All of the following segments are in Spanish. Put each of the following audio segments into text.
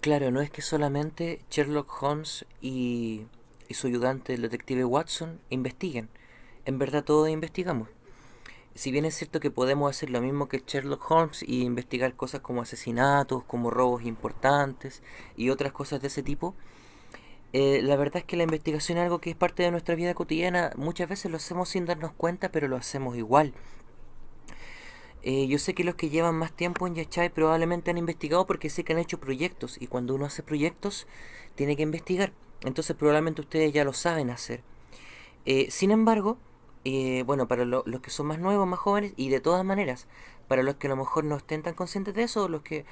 Claro, no es que solamente Sherlock Holmes y su ayudante, el detective Watson, investiguen. En verdad todos investigamos. Si bien es cierto que podemos hacer lo mismo que Sherlock Holmes y investigar cosas como asesinatos, como robos importantes y otras cosas de ese tipo, la verdad es que la investigación es algo que es parte de nuestra vida cotidiana. Muchas veces lo hacemos sin darnos cuenta, pero lo hacemos igual. Yo sé que los que llevan más tiempo en Yachay probablemente han investigado porque sé que han hecho proyectos y cuando uno hace proyectos tiene que investigar. Entonces probablemente ustedes ya lo saben hacer. Sin embargo, bueno, para los que son más nuevos, más jóvenes y de todas maneras, para los que a lo mejor no estén tan conscientes de eso, los que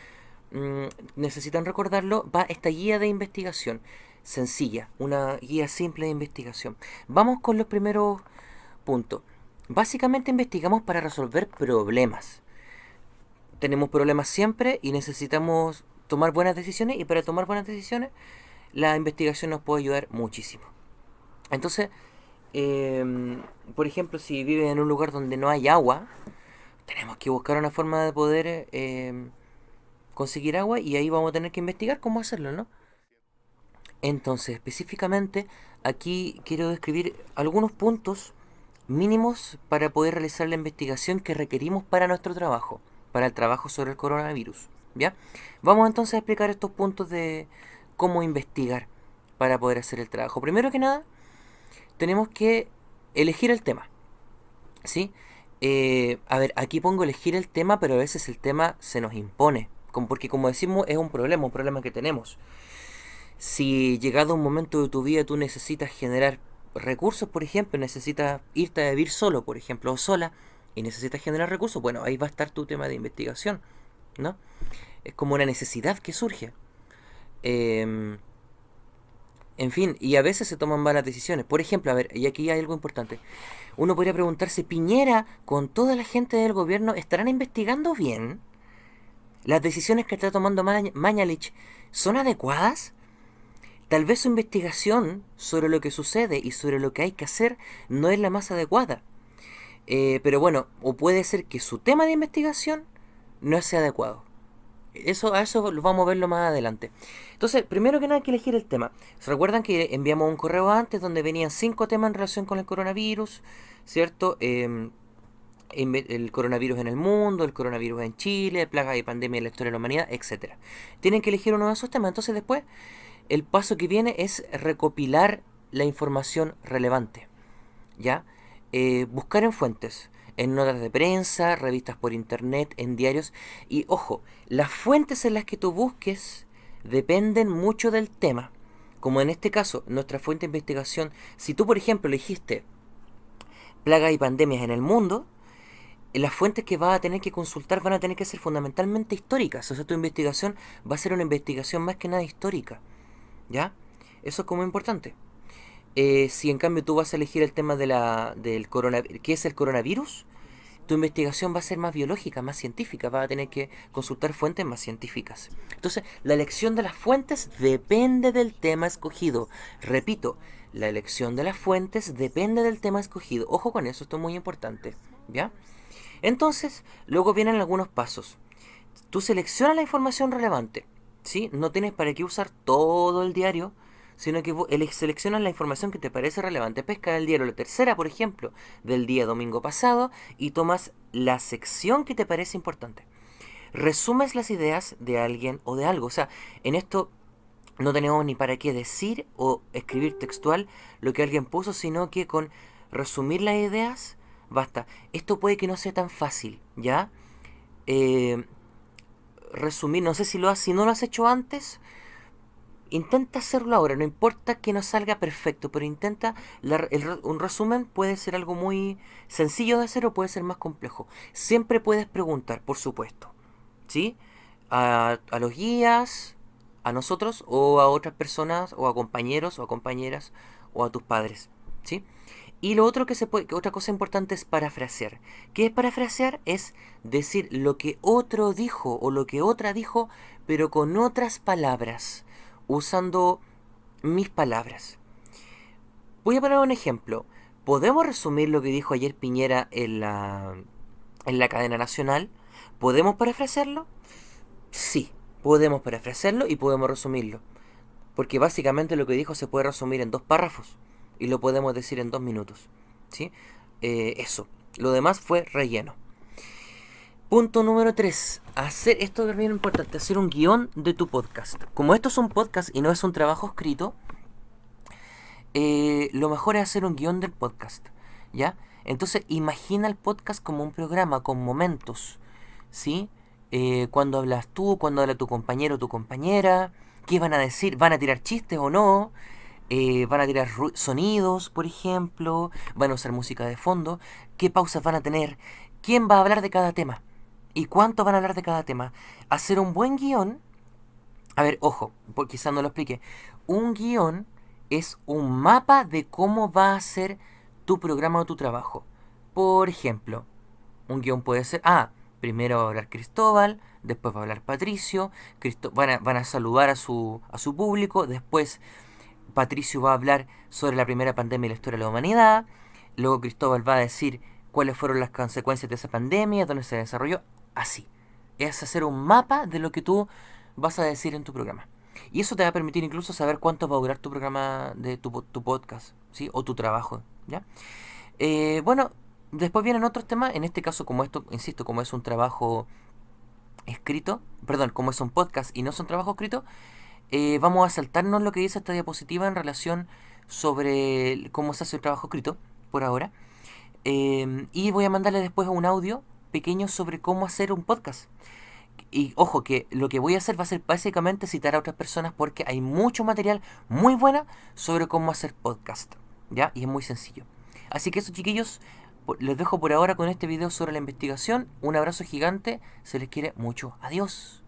mm, necesitan recordarlo, va esta guía de investigación sencilla, una guía simple de investigación. Vamos con los primeros puntos. Básicamente investigamos para resolver problemas. Tenemos problemas siempre y necesitamos tomar buenas decisiones y para tomar buenas decisiones la investigación nos puede ayudar muchísimo. Entonces, por ejemplo, si vives en un lugar donde no hay agua, tenemos que buscar una forma de poder conseguir agua y ahí vamos a tener que investigar cómo hacerlo, ¿no? Entonces, específicamente, aquí quiero describir algunos puntos mínimos para poder realizar la investigación que requerimos para nuestro trabajo, para el trabajo sobre el coronavirus. ¿Ya? Vamos entonces a explicar estos puntos de cómo investigar para poder hacer el trabajo. Primero que nada, tenemos que elegir el tema, ¿sí? A ver, aquí pongo elegir el tema, pero a veces el tema se nos impone, porque como decimos es un problema que tenemos. Si llegado un momento de tu vida tú necesitas generar recursos, por ejemplo, necesitas irte a vivir solo, por ejemplo, o sola, y necesitas generar recursos, bueno, ahí va a estar tu tema de investigación, ¿no? Es como una necesidad que surge. Eh, en fin, y a veces se toman malas decisiones. Por ejemplo, a ver, y aquí hay algo importante. Uno podría preguntarse, Piñera, con toda la gente del gobierno, ¿estarán investigando bien? ¿Las decisiones que está tomando Mañalich son adecuadas? Tal vez su investigación sobre lo que sucede y sobre lo que hay que hacer no es la más adecuada. Pero bueno, o puede ser que su tema de investigación no sea adecuado. A eso lo vamos a verlo más adelante. Entonces, primero que nada hay que elegir el tema. ¿Se recuerdan que enviamos un correo antes donde venían 5 temas en relación con el coronavirus? ¿Cierto? El coronavirus en el mundo, el coronavirus en Chile, plaga y pandemia en la historia de la humanidad, etcétera. Tienen que elegir uno de esos temas. Entonces después, el paso que viene es recopilar la información relevante. ¿Ya? Buscar en fuentes, en notas de prensa, revistas por internet, en diarios. Y ojo, las fuentes en las que tú busques dependen mucho del tema. Como en este caso, nuestra fuente de investigación, si tú por ejemplo elegiste plagas y pandemias en el mundo, las fuentes que vas a tener que consultar van a tener que ser fundamentalmente históricas. O sea, tu investigación va a ser una investigación más que nada histórica. ¿Ya? Eso es como importante. Si en cambio tú vas a elegir el tema del coronavirus, ¿qué es el coronavirus? Tu investigación va a ser más biológica, más científica, vas a tener que consultar fuentes más científicas. Entonces, la elección de las fuentes depende del tema escogido. Repito, la elección de las fuentes depende del tema escogido. Ojo con eso, esto es muy importante. ¿Ya? Entonces, luego vienen algunos pasos. Tú seleccionas la información relevante, ¿sí? No tienes para qué usar todo el diario, sino que seleccionas la información que te parece relevante. Pesca el diario La Tercera, por ejemplo, del día domingo pasado y tomas la sección que te parece importante. Resumes las ideas de alguien o de algo. O sea, en esto no tenemos ni para qué decir o escribir textual lo que alguien puso, sino que con resumir las ideas basta. Esto puede que no sea tan fácil, ¿ya? Eh, Resumir, no sé si no lo has hecho antes, intenta hacerlo ahora, no importa que no salga perfecto, pero intenta, un resumen puede ser algo muy sencillo de hacer o puede ser más complejo. Siempre puedes preguntar, por supuesto, ¿sí? A los guías, a nosotros o a otras personas o a compañeros o a compañeras o a tus padres, ¿sí? Y lo otro que otra cosa importante es parafrasear. ¿Qué es parafrasear? Es decir lo que otro dijo o lo que otra dijo, pero con otras palabras, usando mis palabras. Voy a poner un ejemplo. ¿Podemos resumir lo que dijo ayer Piñera en la cadena nacional? ¿Podemos parafrasearlo? Sí, podemos parafrasearlo y podemos resumirlo. Porque básicamente lo que dijo se puede resumir en 2 párrafos y lo podemos decir en 2 minutos. ¿Sí? Eso. Lo demás fue relleno. Punto número 3. Esto es bien importante, hacer un guión de tu podcast. Como esto es un podcast y no es un trabajo escrito, lo mejor es hacer un guión del podcast. ¿Ya? Entonces imagina el podcast como un programa con momentos. ¿Sí? Cuando hablas tú, cuando habla tu compañero o tu compañera, qué van a decir, van a tirar chistes o no, van a tirar sonidos, por ejemplo, van a usar música de fondo, qué pausas van a tener, quién va a hablar de cada tema y cuánto van a hablar de cada tema. Hacer un buen guión, a ver, ojo, porque quizás no lo expliqué, un guión es un mapa de cómo va a ser tu programa o tu trabajo. Por ejemplo, un guión puede ser, primero va a hablar Cristóbal, después va a hablar Patricio, van a saludar a su público, después Patricio va a hablar sobre la primera pandemia y la historia de la humanidad, luego Cristóbal va a decir cuáles fueron las consecuencias de esa pandemia, dónde se desarrolló, así. Es hacer un mapa de lo que tú vas a decir en tu programa. Y eso te va a permitir incluso saber cuánto va a durar tu programa de tu podcast, ¿sí? O tu trabajo, ¿ya? Bueno, después vienen otros temas. En este caso, como esto, insisto, como es un trabajo escrito, perdón, como es un podcast y no es un trabajo escrito, vamos a saltarnos lo que dice esta diapositiva en relación sobre cómo se hace el trabajo escrito, por ahora. Y voy a mandarle después un audio pequeño sobre cómo hacer un podcast. Y ojo que lo que voy a hacer va a ser básicamente citar a otras personas porque hay mucho material muy bueno sobre cómo hacer podcast, ¿ya? Y es muy sencillo. Así que eso, chiquillos, les dejo por ahora con este video sobre la investigación. Un abrazo gigante, se les quiere mucho. Adiós.